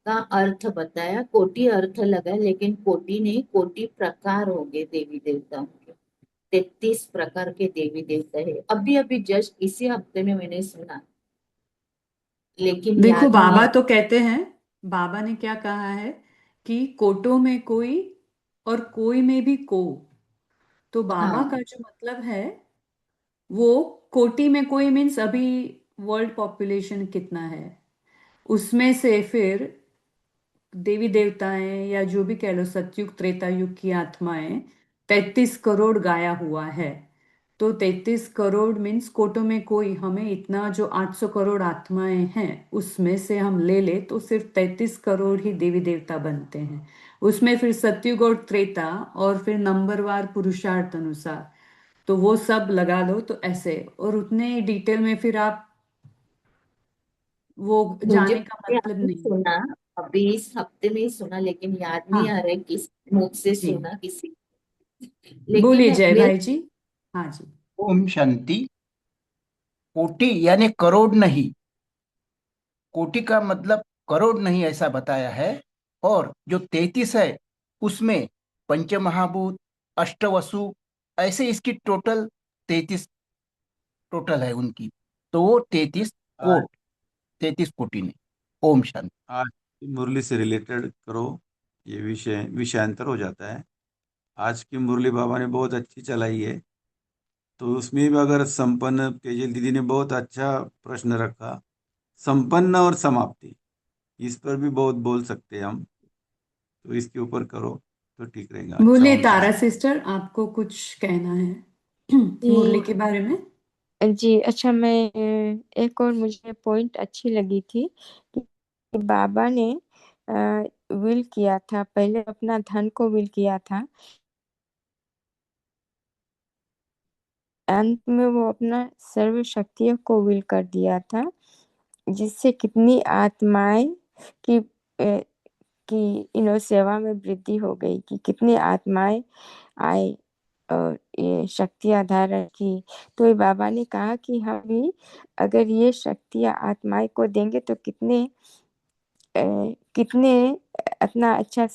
का अर्थ बताया, कोटि अर्थ लगा, लेकिन कोटि नहीं, कोटि प्रकार हो गए देवी देवताओं के। 33 प्रकार के देवी देवता है। अभी अभी जस्ट इसी हफ्ते में मैंने सुना, लेकिन देखो याद नहीं बाबा आ। तो कहते हैं, बाबा ने क्या कहा है कि कोटों में कोई और कोई में भी को। तो बाबा हाँ, का जो मतलब है वो कोटि में कोई मीन्स अभी वर्ल्ड पॉपुलेशन कितना है, उसमें से फिर देवी देवताएं या जो भी कह लो सतयुग त्रेता युग की आत्माएं 33 करोड़ गाया हुआ है। तो 33 करोड़ मीन्स कोटों में कोई, हमें इतना जो 800 करोड़ आत्माएं हैं उसमें से हम ले ले तो सिर्फ 33 करोड़ ही देवी देवता बनते हैं। उसमें फिर सतयुग और त्रेता और फिर नंबरवार पुरुषार्थ अनुसार, तो वो सब लगा लो तो ऐसे। और उतने डिटेल में फिर आप वो मुझे जाने का मतलब अभी नहीं। सुना, अभी इस हफ्ते में ही सुना, लेकिन याद नहीं आ हाँ रहा है किस मुख से जी, सुना किसी। लेकिन बोलिए जय मेरे, भाई जी। हाँ जी। ओम शांति। कोटि यानी करोड़ नहीं, कोटि का मतलब करोड़ नहीं ऐसा बताया है। और जो 33 है उसमें पंचमहाभूत, अष्टवसु, ऐसे इसकी टोटल 33 टोटल है उनकी। तो वो 33 आज कोट, 33 कोटि ने। ओम शांति। आज की मुरली से रिलेटेड करो, ये विषयांतर हो जाता है। आज की मुरली बाबा ने बहुत अच्छी चलाई है। तो उसमें भी अगर संपन्न, तेजल दीदी ने बहुत अच्छा प्रश्न रखा, संपन्न और समाप्ति, इस पर भी बहुत बोल सकते हैं हम। तो इसके ऊपर करो तो ठीक रहेगा। अच्छा, बोलिए ओम तारा शांति। सिस्टर, आपको कुछ कहना है मुरली जी के बारे में? जी। अच्छा, मैं एक और मुझे पॉइंट अच्छी लगी थी कि बाबा ने विल किया था, पहले अपना धन को विल किया था। अंत में वो अपना सर्व शक्तियों को विल कर दिया था, जिससे कितनी आत्माएं की सेवा में वृद्धि हो गई, कि कितनी आत्माएं आए और ये शक्तियां धारण की। तो ये बाबा ने कहा कि हम भी अगर ये शक्तियां आत्माएं को देंगे तो कितने अपना अच्छा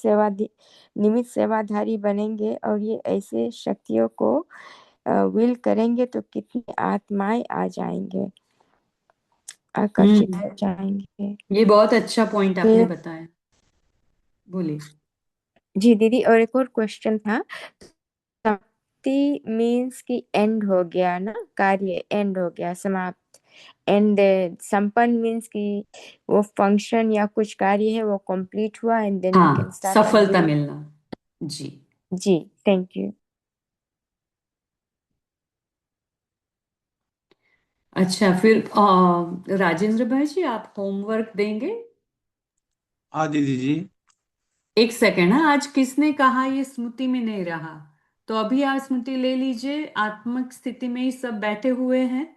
निमित सेवाधारी बनेंगे, और ये ऐसे शक्तियों को विल करेंगे तो कितनी आत्माएं आ जाएंगे, आकर्षित हो जाएंगे। ये बहुत अच्छा पॉइंट आपने फिर बताया, बोलिए। जी दीदी, और एक और क्वेश्चन था। समाप्ति मीन्स कि एंड हो गया ना, कार्य एंड हो गया, समाप्त। एंड संपन्न मीन्स कि वो फंक्शन या कुछ कार्य है वो कंप्लीट हुआ, एंड देन वी कैन हाँ, स्टार्ट सफलता न्यू। मिलना। जी जी, थैंक यू। अच्छा, फिर राजेंद्र भाई जी, आप होमवर्क देंगे? हाँ दीदी जी। एक सेकेंड, हाँ, आज किसने कहा ये स्मृति में नहीं रहा? तो अभी आप स्मृति ले लीजिए। आत्मिक स्थिति में ही सब बैठे हुए हैं,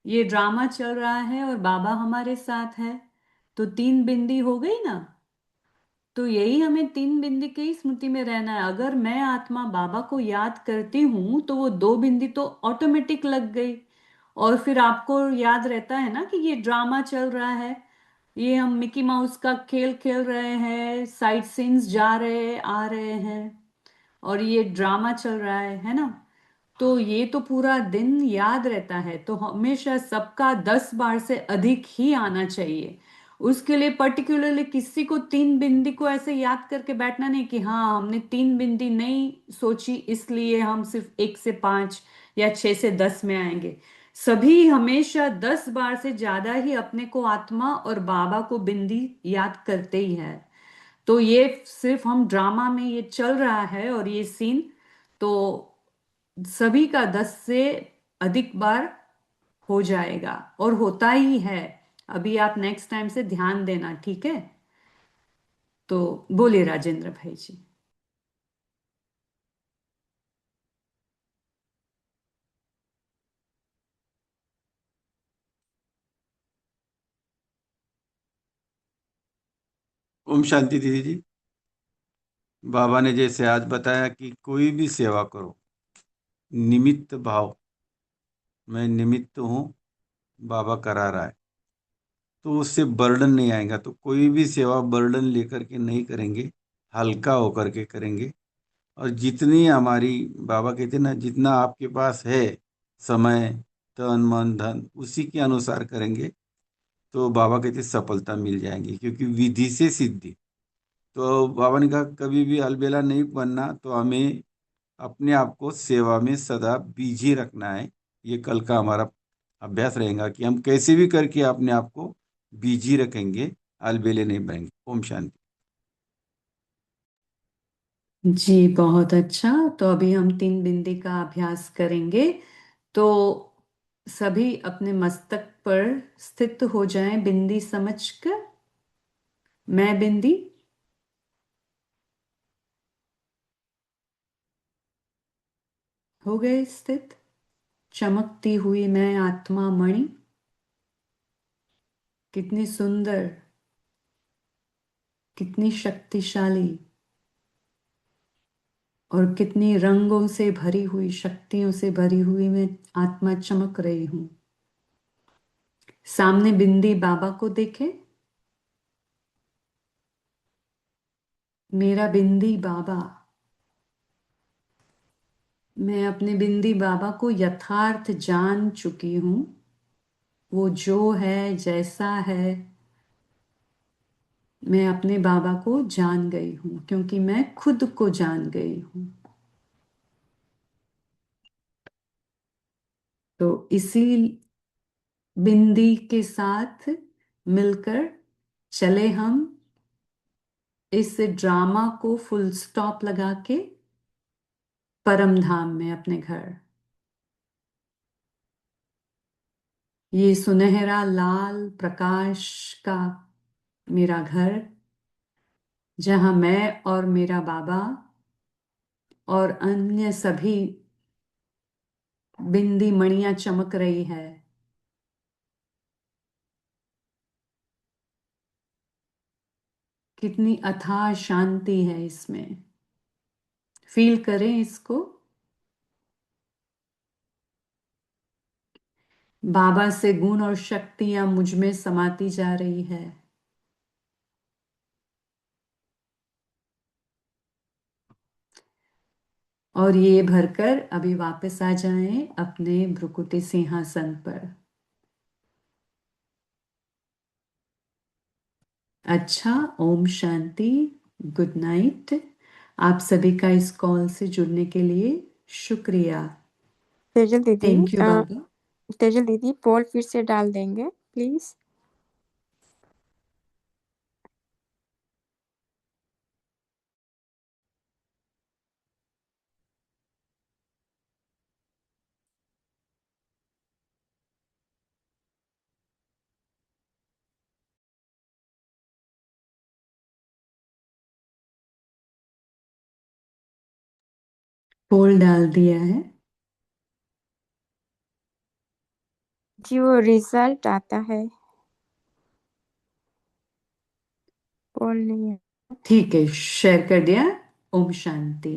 ये ड्रामा चल रहा है और बाबा हमारे साथ है, तो 3 बिंदी हो गई ना। तो यही हमें 3 बिंदी की स्मृति में रहना है। अगर मैं आत्मा बाबा को याद करती हूँ तो वो 2 बिंदी तो ऑटोमेटिक लग गई, और फिर आपको याद रहता है ना कि ये ड्रामा चल रहा है, ये हम मिकी माउस का खेल खेल रहे हैं, साइड सीन्स जा रहे आ रहे हैं, और ये ड्रामा चल रहा है ना। तो ये तो पूरा दिन याद रहता है, तो हमेशा सबका 10 बार से अधिक ही आना चाहिए। उसके लिए पर्टिकुलरली किसी को 3 बिंदी को ऐसे याद करके बैठना नहीं कि हाँ हमने 3 बिंदी नहीं सोची इसलिए हम सिर्फ 1 से 5 या 6 से 10 में आएंगे। सभी हमेशा 10 बार से ज्यादा ही अपने को आत्मा और बाबा को बिंदी याद करते ही है। तो ये सिर्फ हम ड्रामा में ये चल रहा है, और ये सीन तो सभी का 10 से अधिक बार हो जाएगा, और होता ही है। अभी आप नेक्स्ट टाइम से ध्यान देना, ठीक है? तो बोलिए राजेंद्र भाई जी। ओम शांति दीदी जी। बाबा ने जैसे आज बताया कि कोई भी सेवा करो, निमित्त भाव, मैं निमित्त हूँ, बाबा करा रहा है, तो उससे बर्डन नहीं आएगा। तो कोई भी सेवा बर्डन लेकर के नहीं करेंगे, हल्का होकर के करेंगे। और जितनी हमारी, बाबा कहते हैं ना, जितना आपके पास है समय, तन मन धन, उसी के अनुसार करेंगे तो बाबा कहते हैं सफलता मिल जाएंगी, क्योंकि विधि से सिद्धि। तो बाबा ने कहा कभी भी अलबेला नहीं बनना, तो हमें अपने आप को सेवा में सदा बिजी रखना है। ये कल का हमारा अभ्यास रहेगा कि हम कैसे भी करके अपने आप को बिजी रखेंगे, अलबेले नहीं बनेंगे। ओम शांति। जी बहुत अच्छा। तो अभी हम 3 बिंदी का अभ्यास करेंगे। तो सभी अपने मस्तक पर स्थित हो जाएं, बिंदी समझकर। मैं बिंदी, हो गए स्थित। चमकती हुई मैं आत्मा मणि, कितनी सुंदर, कितनी शक्तिशाली, और कितनी रंगों से भरी हुई, शक्तियों से भरी हुई मैं आत्मा चमक रही हूं। सामने बिंदी बाबा को देखे, मेरा बिंदी बाबा। मैं अपने बिंदी बाबा को यथार्थ जान चुकी हूं, वो जो है जैसा है, मैं अपने बाबा को जान गई हूं, क्योंकि मैं खुद को जान गई हूं। तो इसी बिंदी के साथ मिलकर चले हम इस ड्रामा को फुल स्टॉप लगा के परम धाम में, अपने घर। ये सुनहरा लाल प्रकाश का मेरा घर, जहां मैं और मेरा बाबा और अन्य सभी बिंदी मणियां चमक रही है। कितनी अथाह शांति है इसमें, फील करें इसको। बाबा से गुण और शक्तियां मुझ में समाती जा रही है। और ये भरकर अभी वापस आ जाएं अपने भ्रुकुटी सिंहासन पर। अच्छा, ओम शांति, गुड नाइट। आप सभी का इस कॉल से जुड़ने के लिए शुक्रिया। तेजल दीदी, थैंक यू बाबा। तेजल दीदी पोल फिर से डाल देंगे प्लीज। पोल डाल दिया है जी, वो रिजल्ट आता है, पोल नहीं है। ठीक है, शेयर कर दिया। ओम शांति।